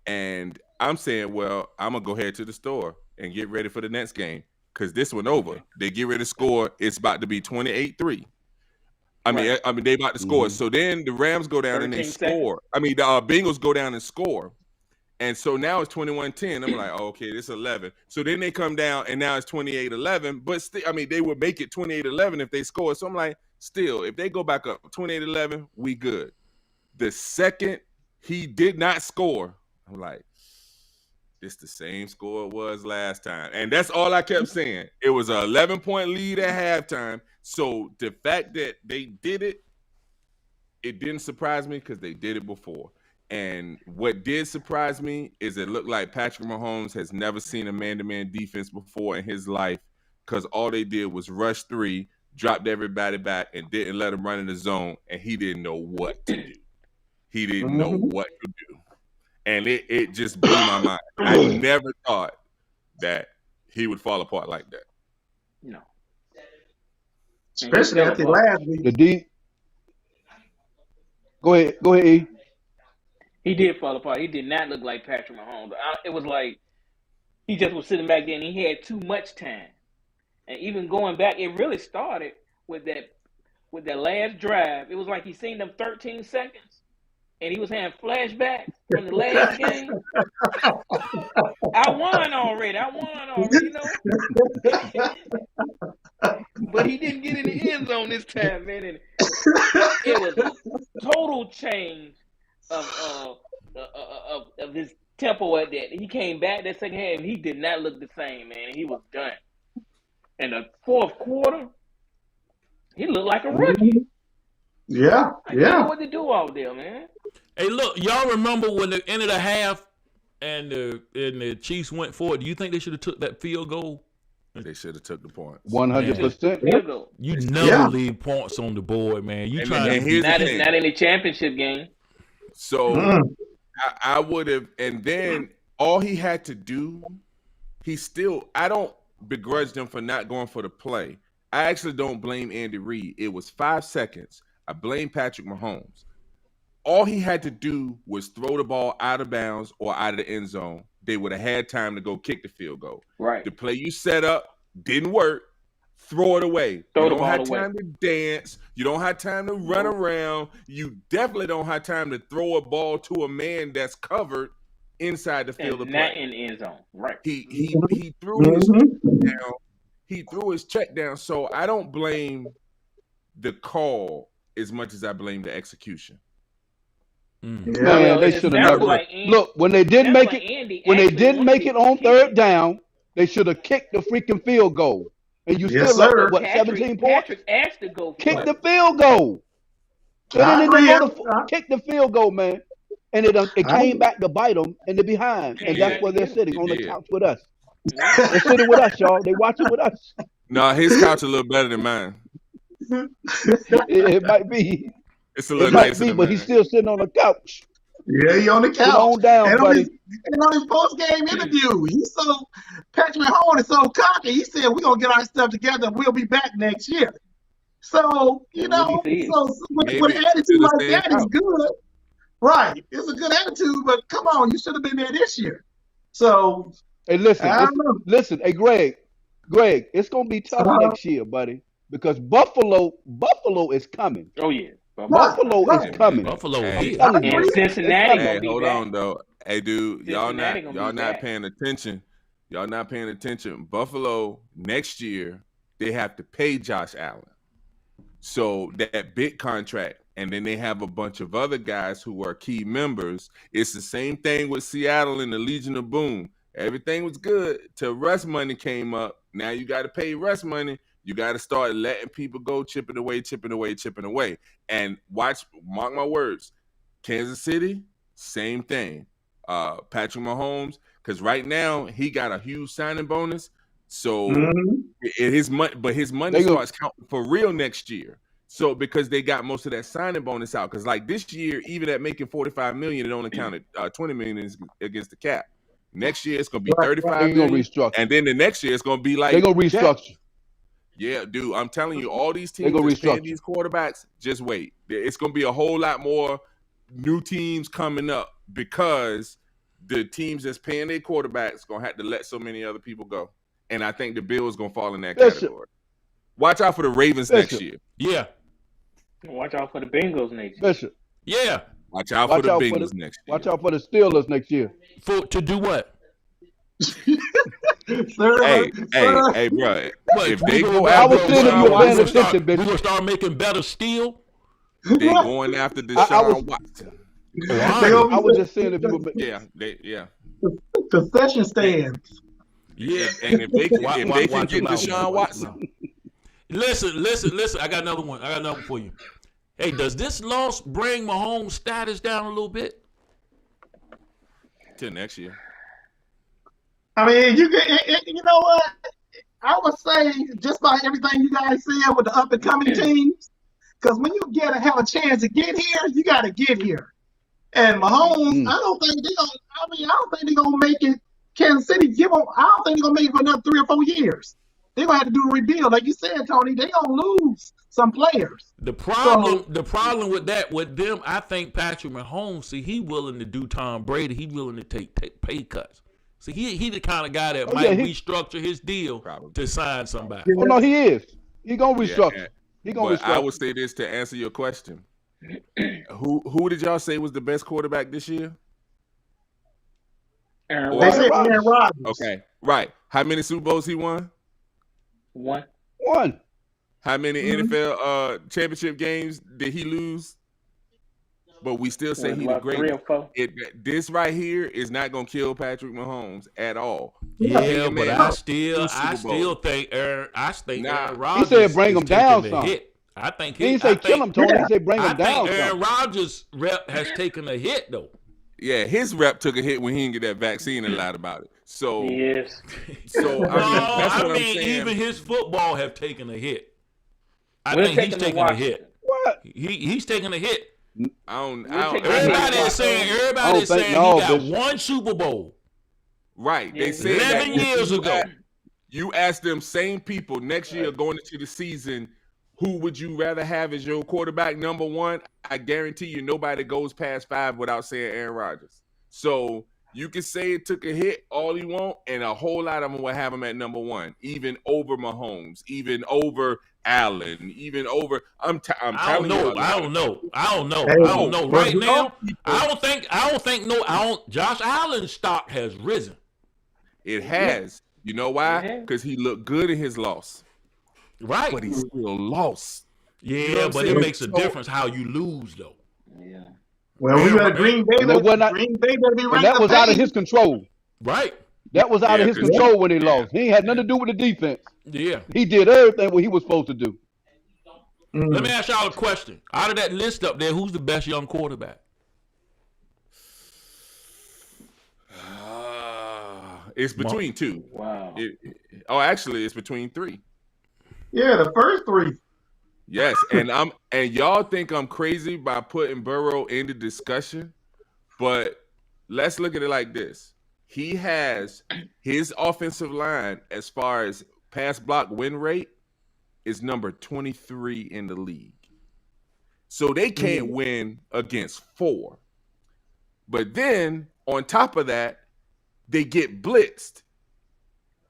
and I'm saying, well, I'm gonna go ahead to the store and get ready for the next game because this one over. They get ready to score. It's about to be 28-3. I mean, they about to score. Mm-hmm. So then the Rams go down and they 13 seconds. score. I mean, the Bengals go down and score. And so now it's 21-10. I'm like, oh, okay, this is 11. So then they come down and now it's 28-11. But still, I mean, they would make it 28-11 if they score. So I'm like, still, if they go back up 28-11, we good. The second he did not score, I'm like, it's the same score it was last time. And that's all I kept saying. It was an 11-point lead at halftime. So the fact that they did it, it didn't surprise me because they did it before. And what did surprise me is it looked like Patrick Mahomes has never seen a man-to-man defense before in his life because all they did was rush 3, dropped everybody back, and didn't let him run in the zone, and he didn't know what to do. He didn't know what to do. And it just blew my mind. I never thought that he would fall apart like that. No. Especially after last week. The D. Go ahead, E. He did fall apart. He did not look like Patrick Mahomes. It was like he just was sitting back there and he had too much time. And even going back, it really started with that last drive. It was like he seen them 13 seconds and he was having flashbacks from the last game. I won already, you know. But he didn't get in the end zone this time, man. And it was a total change of his tempo at that. He came back that second half and he did not look the same, man. He was done. In the fourth quarter, he looked like a rookie. Yeah. I didn't know what to do out there, man. Hey, look, y'all remember when the end of the half and the Chiefs went for it? Do you think they should have took that field goal? They should have took the points. 100%. You never leave points on the board, man. You trying to not in the championship game. So I would have, and then all he had to do, I don't begrudge them for not going for the play. I actually don't blame Andy Reid. It was 5 seconds. I blame Patrick Mahomes. All he had to do was throw the ball out of bounds or out of the end zone. They would have had time to go kick the field goal. Right. The play you set up didn't work. Throw it away. You don't have time to dance. You don't have time to run around. You definitely don't have time to throw a ball to a man that's covered inside the field of play. Not in the end zone. Right. He threw his check down. He threw his check down. So I don't blame the call as much as I blame the execution. Man, they should have never. Look, when they didn't make it on third down, they should have kicked the freaking field goal. And you still up what, 17 points? Patrick asked to go for kick the field goal. Kick the field goal, man. And it came back to bite them in the behind. And that's where they're sitting on the couch with us. They're sitting with us, y'all. They watching with us. No, his couch a little better than mine. It might be. It's a little nicer than but mine. he's still sitting on the couch. Yeah, he on the couch. Sit on down, buddy. On his post-game interview, Patrick Mahomes is so cocky. He said, "We're gonna get our stuff together. We'll be back next year." So with an attitude like that is good, right? It's a good attitude, but come on, you should have been there this year. So hey, listen, hey, Greg, it's gonna be tough next year, buddy, because Buffalo is coming. Oh yeah. Buffalo is coming. Buffalo is coming. And Cincinnati. Hey, hold on though. Hey, dude, y'all not paying attention. Y'all not paying attention. Buffalo next year they have to pay Josh Allen, so that big contract and then they have a bunch of other guys who are key members. It's the same thing with Seattle and the Legion of Boom. Everything was good till Russ money came up. Now you got to pay Russ money. You got to start letting people go, chipping away. And mark my words, Kansas City, same thing. Patrick Mahomes, because right now he got a huge signing bonus. So his money starts counting for real next year. So because they got most of that signing bonus out, because like this year, even at making $45 million, it only counted $20 million against the cap. Next year it's gonna be $35 million, and then the next year it's gonna be like they're gonna restructure. Yeah, dude, I'm telling you, all these teams that's paying these quarterbacks, just wait. It's gonna be a whole lot more new teams coming up because the teams that's paying their quarterbacks gonna have to let so many other people go, and I think the Bills gonna fall in that category. Watch out for the Ravens next year. Yeah. Watch out for the Bengals next year. Bishop. Yeah. Watch out for the Bengals next year. Watch out for the Steelers next year. To do what? Hey, bro. If they go I was saying if you were paying attention, we're gonna start making better steel. They going after Deshaun Watson. I was just saying if you were. Yeah. Concession stands. Yeah, and if they can get Deshaun Watson. Listen. I got another one. For you. Hey, does this loss bring Mahomes' status down a little bit? Till next year. I mean, you know what? I would say just by everything you guys said with the up and coming teams, because when you have a chance to get here, you got to get here. And Mahomes, I don't think they're gonna make it. Kansas City, I don't think they're gonna make it for another 3 or 4 years. They're gonna have to do a rebuild, like you said, Tony. They're gonna lose some players. The problem with them, I think Patrick Mahomes, he willing to do Tom Brady. He willing to take pay cuts. See, he the kind of guy that might restructure his deal to sign somebody. Oh no, he is. He gonna restructure. I would say this to answer your question. Who did y'all say was the best quarterback this year? They said Aaron Rodgers. Okay, right. How many Super Bowls he won? One. How many NFL championship games did he lose? But we still say he's the greatest. This right here is not gonna kill Patrick Mahomes at all. Yeah, but I still think Aaron Rodgers. He said bring him down some. I think he didn't say kill him, Tony. He said bring him down. I think Aaron Rodgers' rep has taken a hit though. Yeah, his rep took a hit when he didn't get that vaccine and lied about it. So yes. So I mean, even his football have taken a hit. I think he's taking a hit. What? He's taking a hit. Everybody is saying he got one Super Bowl. Right. They said 11 years ago. You ask them same people next year going into the season, who would you rather have as your quarterback number one? I guarantee you nobody goes past 5 without saying Aaron Rodgers. So you can say it took a hit all you want, and a whole lot of them will have him at number one, even over Mahomes, even over Allen, even over. I'm telling you. I don't know. Right now, Josh Allen's stock has risen. It has. You know why? Because he looked good in his loss. Right. But he still lost. Yeah, you know but it makes a difference how you lose, though. Yeah. Well, we got Green Bay. Green Bay better be right. That was out of his control. Right. That was out of his control when he lost. He ain't had nothing to do with the defense. Yeah. He did everything what he was supposed to do. Let me ask y'all a question. Out of that list up there, who's the best young quarterback? It's between 2. Wow. Actually, it's between 3. Yeah, the first 3. Yes, and y'all think I'm crazy by putting Burrow in the discussion, but let's look at it like this. He has his offensive line as far as pass block win rate is number 23 in the league. So they can't win against 4. But then on top of that, they get blitzed.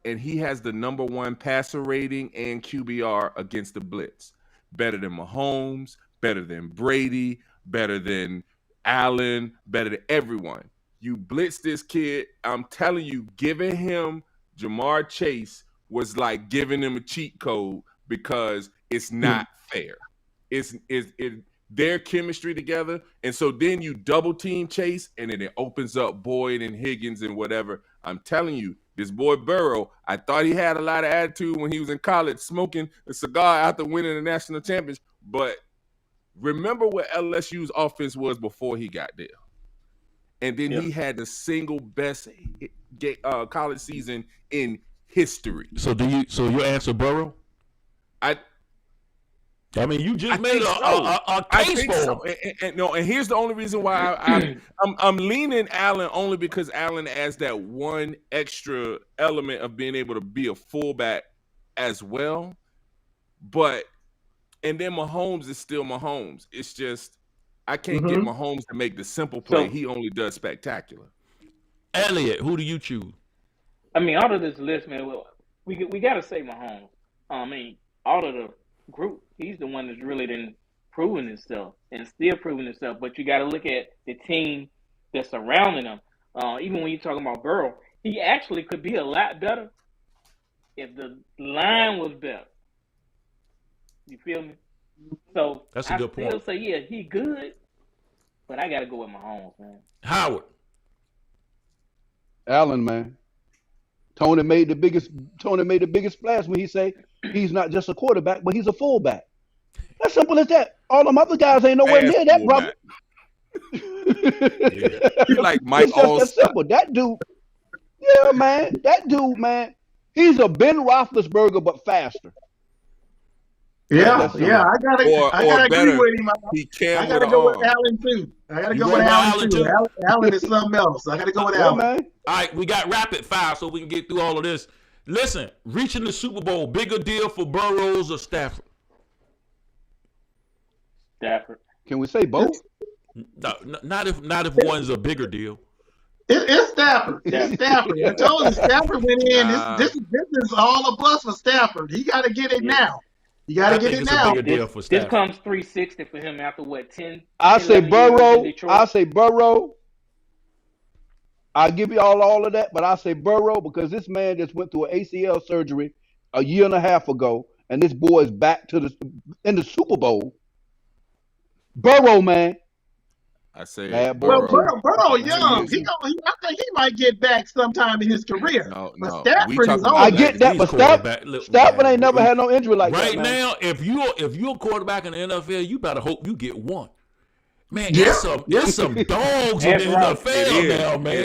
And he has the number 1 passer rating and QBR against the blitz. Better than Mahomes, better than Brady, better than Allen, better than everyone. You blitz this kid. I'm telling you, giving him Jamar Chase was like giving him a cheat code because it's not fair. their chemistry together. And so then you double team Chase, and then it opens up Boyd and Higgins and whatever. I'm telling you, this boy Burrow, I thought he had a lot of attitude when he was in college smoking a cigar after winning the national championship. But remember what LSU's offense was before he got there. And then he had the single best college season in history. So your answer Burrow? I mean, you just made a case for him. And here's the only reason why I'm leaning Allen, only because Allen adds that one extra element of being able to be a fullback as well. And then Mahomes is still Mahomes. It's just I can't get Mahomes to make the simple play. He only does spectacular. Elliot, who do you choose? I mean, out of this list, man, we got to say Mahomes. I mean, out of the group, he's the one that's really been proving himself and still proving himself. But you got to look at the team that's surrounding him. Even when you're talking about Burrow, he actually could be a lot better if the line was better. You feel me? So that's a good point. I still say, yeah, he good, but I got to go with Mahomes, man. Howard. Allen, man. Tony made the biggest splash when he say he's not just a quarterback, but he's a fullback. That's simple as that. All them other guys ain't nowhere near that, brother. He like Mike Allstott. That's simple. That dude, yeah, man. That dude, man. He's a Ben Roethlisberger, but faster. Yeah. I gotta agree with him. I gotta go with Allen too. Allen is something else. I gotta go with Allen. Man. All right, we got rapid fire so we can get through all of this. Listen, reaching the Super Bowl, bigger deal for Burrows or Stafford? Stafford. Can we say both? No, not if one's a bigger deal. It's Stafford. It's Stafford. I told you, Stafford went in. This is all a bust for Stafford. He got to get it now. You got to get it now. This comes 360 for him after what, 10? I say Burrow. I'll give you all of that, but I say Burrow because this man just went through an ACL surgery a year and a half ago, and this boy is back in the Super Bowl. Burrow, man. I say Burrow young. I think he might get back sometime in his career. No. Stafford is I get that, but Stafford ain't never had no injury like that. Right now, if you're a quarterback in the NFL, you better hope you get one. Man, there's some dogs in the NFL now, man.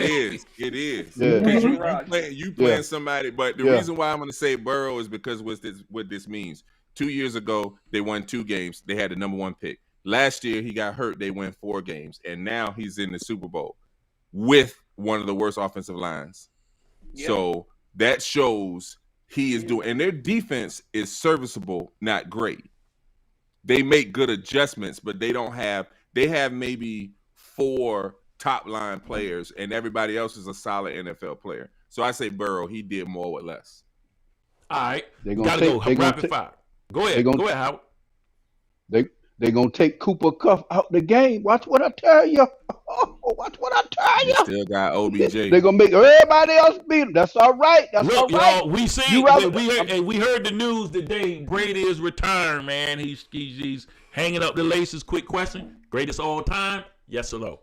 It is. Yeah. You playing somebody, but the reason why I'm going to say Burrow is because what this means. 2 years ago, they won 2 games. They had the number 1 pick. Last year, he got hurt. They won 4 games. And now he's in the Super Bowl with one of the worst offensive lines. Yep. So that shows he is doing – and their defense is serviceable, not great. They make good adjustments, but they don't have – they have maybe 4 top-line players, and everybody else is a solid NFL player. So I say Burrow, he did more with less. All right. Got to go rapid fire. Go ahead. Go ahead, Howard. They're going to take Cooper Kupp out the game. Watch what I tell you. Watch what I tell you. Still got OBJ. They're going to make everybody else beat him. That's all right. Look, y'all, we heard the news today. Brady is returned, man. He's hanging up the laces. Quick question. Greatest all time? Yes or no?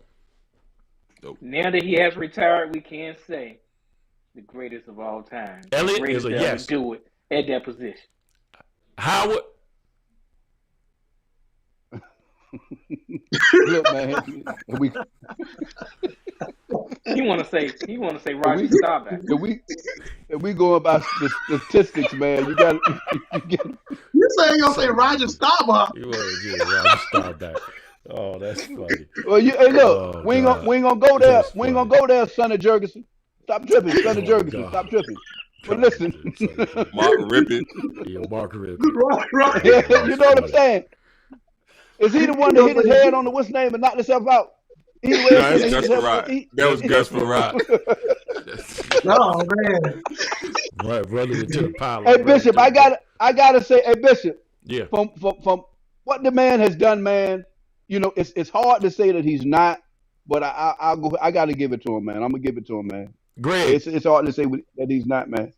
Now that he has retired, we can say the greatest of all time. Elliot is a yes. Do it at that position. Howard? Look, man, he want to say Roger Staubach. If we go about the statistics, man, you got. You saying gonna say Roger Staubach? You want to get Roger Staubach? Oh, that's funny. Well, hey, look, we ain't gonna go there. We ain't gonna go there, Sonny Jurgensen. Stop tripping, Sonny Jurgensen. Stop tripping. But listen, Mark Rippon. Yeah, Mark Rippon. Right. You know what I'm saying? Is he the one that hit his head on the what's name and knocked himself out? That's Gus Farrat. That was Gus Farrat. Oh man. Right, brother to the pilot. Hey Bishop, I gotta say, hey Bishop. Yeah. From what the man has done, man. You know, it's hard to say that he's not, but I gotta give it to him, man. I'm gonna give it to him, man. Great. It's hard to say that he's not, man.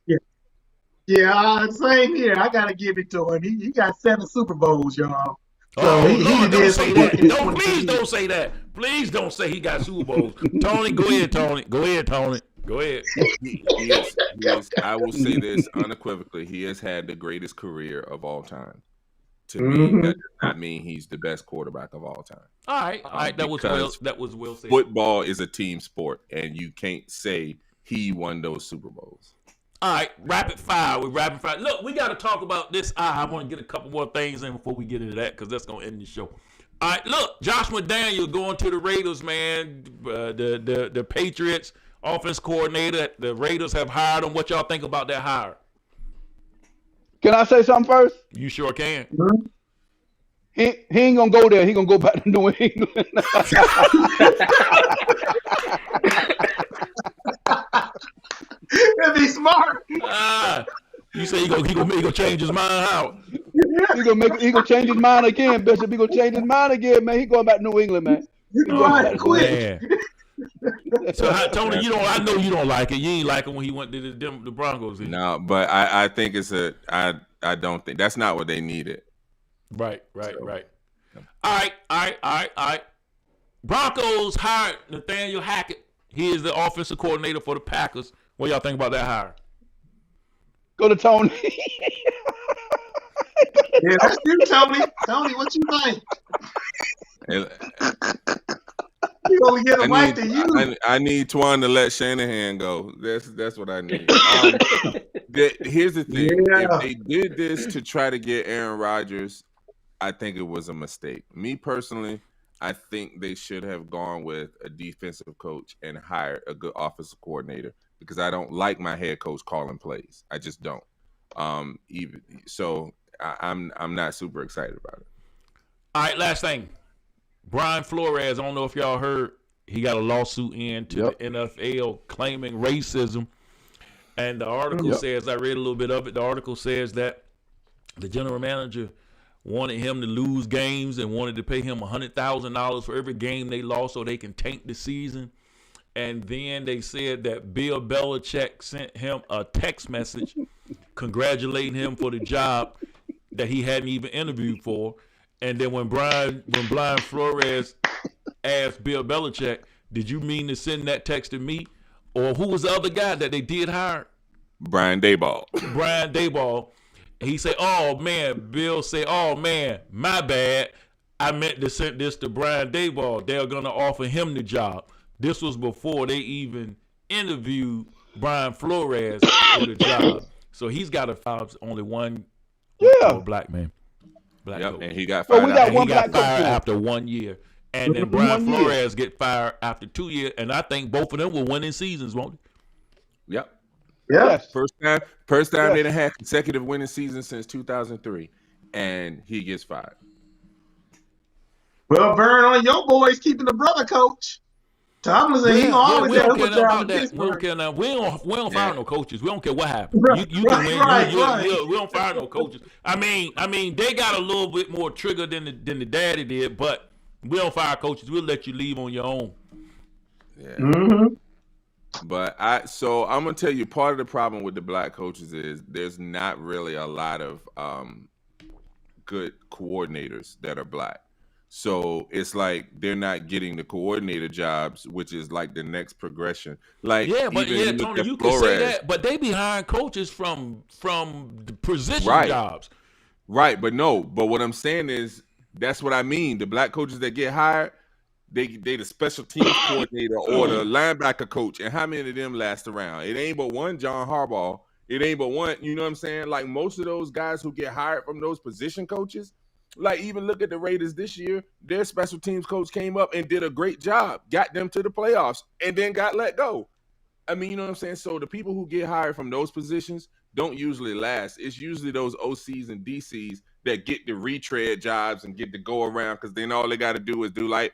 Yeah. Same here. I gotta give it to him. He got 7 Super Bowls, y'all. Oh he Lord, did don't some say work that. in Don't please 2015. don't say that. Please don't say he got Super Bowls. Tony, go ahead, Tony. Go ahead, Tony. Go ahead. He is. I will say this unequivocally. He has had the greatest career of all time. To me, Mm-hmm. that does not mean he's the best quarterback of all time. All right. Because That was well said. football is a team sport, and you can't say he won those Super Bowls. All right, rapid fire. We're rapid fire. Look, we got to talk about this. I want to get a couple more things in before we get into that because that's gonna end the show. All right, look, Josh McDaniel going to the Raiders, man. The Patriots offense coordinator. The Raiders have hired him. What y'all think about that hire? Can I say something first? You sure can. He ain't gonna go there. He gonna go back to New England. That'd be smart. You say he gonna change his mind out. He gonna change his mind again, Bishop. He gonna change his mind again, man. He going back to New England, man. Right, quick. So Tony, I know you don't like it. You ain't like it when he went to the Broncos. No, but I think I don't think that's not what they needed. Right. All right. Broncos hired Nathaniel Hackett. He is the offensive coordinator for the Packers. What y'all think about that hire? Go to Tony. Yeah, that's you, Tony. Tony, what you think? You gonna get a right to you? I need Twan to let Shanahan go. That's what I need. Here's the thing: if they did this to try to get Aaron Rodgers, I think it was a mistake. Me personally, I think they should have gone with a defensive coach and hired a good offensive coordinator because I don't like my head coach calling plays. I just don't. I'm not super excited about it. All right, last thing. Brian Flores, I don't know if y'all heard, he got a lawsuit into the NFL claiming racism. And the article says, I read a little bit of it, the article says that the general manager wanted him to lose games and wanted to pay him $100,000 for every game they lost so they can tank the season. And then they said that Bill Belichick sent him a text message congratulating him for the job that he hadn't even interviewed for. And then when Brian Flores asked Bill Belichick, did you mean to send that text to me? Or who was the other guy that they did hire? Brian Daboll. Brian Daboll. He said, oh, man. Bill said, oh, man, my bad. I meant to send this to Brian Daboll. They're going to offer him the job. This was before they even interviewed Brian Flores for the job. So he's got to file only one black man. Yep, and he got fired. He got fired after 1 year. And then Brian Flores get fired after 2 years. And I think both of them will win in seasons, won't they? Yep. Yeah. First time they done had consecutive winning seasons since 2003. And he gets fired. Well, Vern, on your boys keeping the brother coach. Tomlinson, he always we don't have care a about job. that. We don't care now. We don't fire no coaches. We don't care what happens. Right, You can win. right. We don't fire no coaches. I mean, they got a little bit more trigger than the daddy did, but we don't fire coaches. We'll let you leave on your own. Yeah. Mm-hmm. But I'm gonna tell you, part of the problem with the black coaches is there's not really a lot of good coordinators that are black. So it's like they're not getting the coordinator jobs, which is like the next progression. Like Tony, you can say that, but they be hiring coaches from the position jobs. Right, but what I'm saying is that's what I mean. The black coaches that get hired, they the special teams coordinator or the linebacker coach, and how many of them last around? It ain't but one John Harbaugh. It ain't but one, you know what I'm saying? Like most of those guys who get hired from those position coaches, like even look at the Raiders this year, their special teams coach came up and did a great job, got them to the playoffs, and then got let go. I mean, you know what I'm saying? So the people who get hired from those positions don't usually last. It's usually those OCs and DCs that get the retread jobs and get to go around because then all they got to do is do like,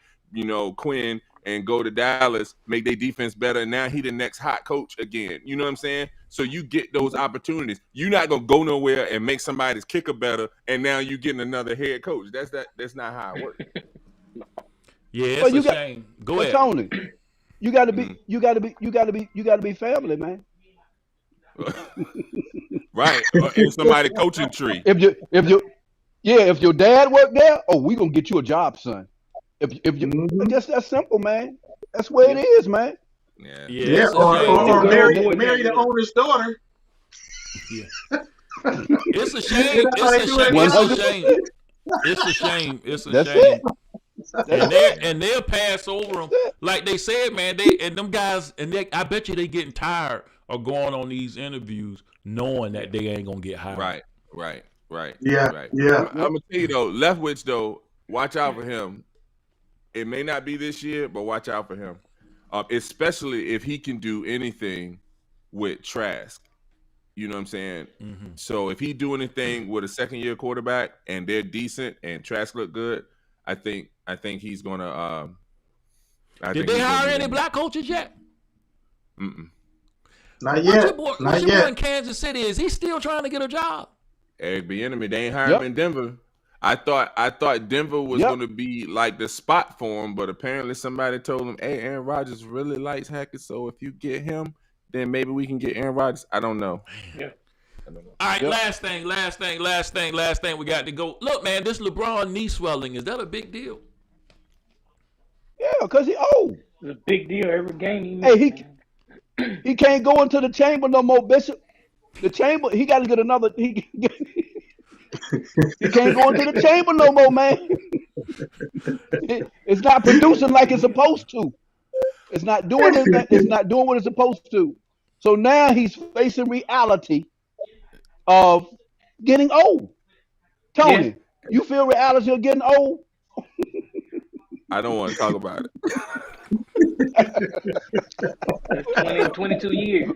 Quinn and go to Dallas, make their defense better. And now he the next hot coach again. You know what I'm saying? So you get those opportunities. You're not going to go nowhere and make somebody's kicker better. And now you getting another head coach. That's not how it works. Yeah, it's a shame. Go ahead. Tony, you gotta be family, man. Right. In somebody coaching tree. If Yeah, if your dad worked there, oh, we gonna get you a job, son. If you Mhm. just that simple, man. That's where it Yeah. is, man. Yeah. Yeah, Yeah, it's a or, shame or, It's or too. good marry sport there, marry the really. owner's daughter. Yeah, it's a Is shame. that how It's they a do it shame. now? It's a 100%. shame. It's a shame. It's a That's it. shame. That's it. And they'll pass over them, That's it. like they said, man. They and them guys, and I bet you they getting tired of going on these interviews knowing that they ain't gonna get hired. Right. Right. Right. Yeah, Right. yeah. I'm gonna tell you though, Leftwich though, watch out for him. It may not be this year, but watch out for him. Especially if he can do anything with Trask. You know what I'm saying? Mm-hmm. So if he do anything with a second-year quarterback and they're decent and Trask look good, I think he's gonna. Did they hire any black coaches yet? Mm-mm. Not What's yet. your Not boy yet. in Kansas City? Is he still trying to get a job? Eric Bieniemy, they ain't hired Yep. him in Denver. I thought Denver was Yep. going to be like the spot for him, but apparently somebody told him, "Hey, Aaron Rodgers really likes Hackett, so if you get him, then maybe we can get Aaron Rodgers." I don't know. Yeah. I don't know. All right, Yep. last thing. We got to go. Look, man, this LeBron knee swelling, is that a big deal? Yeah, because he old. It's a big deal every game he Hey, misses, man. he can't go into the chamber no more, Bishop. The chamber, he got to get another. He can't go into the chamber no more, man. It's not producing like it's supposed to. It's not doing it. It's not doing what it's supposed to. So now he's facing reality of getting old. Tony, you feel reality of getting old? I don't want to talk about it. That's 22 years.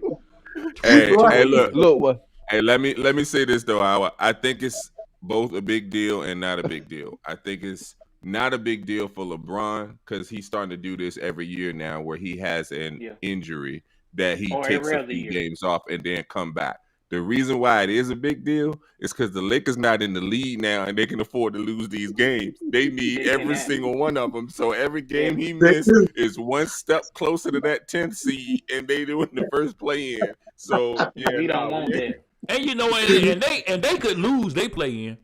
Hey, look. Look what? Hey, let me say this though, Howard. I think it's both a big deal and not a big deal. I think it's not a big deal for LeBron because he's starting to do this every year now, where he has an injury that he Or takes every a other few year. games off and then come back. The reason why it is a big deal is because the Lakers not in the lead now and they can afford to lose these games. They need They every cannot. single one of them. So every game he They missed do. is one step closer to that 10th seed, and they doing the first play in. So yeah, We don't want that. And you know, and they could lose. They play in.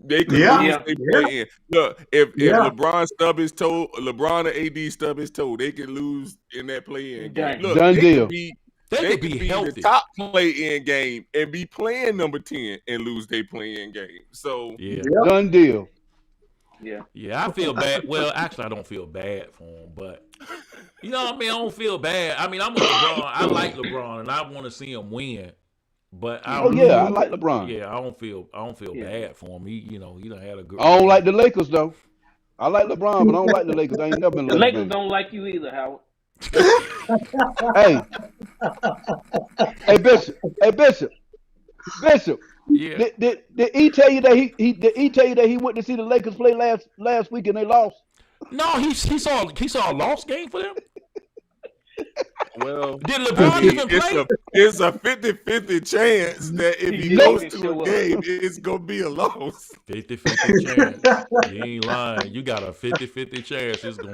They could Yeah. lose. Yeah. They play in. Look, if Yeah. LeBron stub his toe, LeBron or AD stub his toe, they could lose in that play-in game. Done. Look, Done they deal. could be They could be the healthy. top play-in game and be playing number 10 and lose their play-in game. So Yeah. Done deal. Yeah. Yeah, I feel bad. Well, actually, I don't feel bad for him, but you know what I mean? I don't feel bad. I mean, I'm a LeBron. I like LeBron, and I want to see him win. But I Oh don't, yeah, I like LeBron. yeah, I don't feel Yeah. bad for him. He done had a good. I don't like the Lakers though. I like LeBron, but I don't like the Lakers. I ain't never been a The Laker Lakers fan. don't like you either, Howard. Hey, Bishop. Yeah. Did he tell you that he went to see the Lakers play last week and they lost? No, he saw a lost game for them. well, Did LeBron even play? it's a 50-50 chance that if he No. goes to a game, it's gonna be a loss. 50-50 chance. You ain't lying. You got a 50-50 chance it's gonna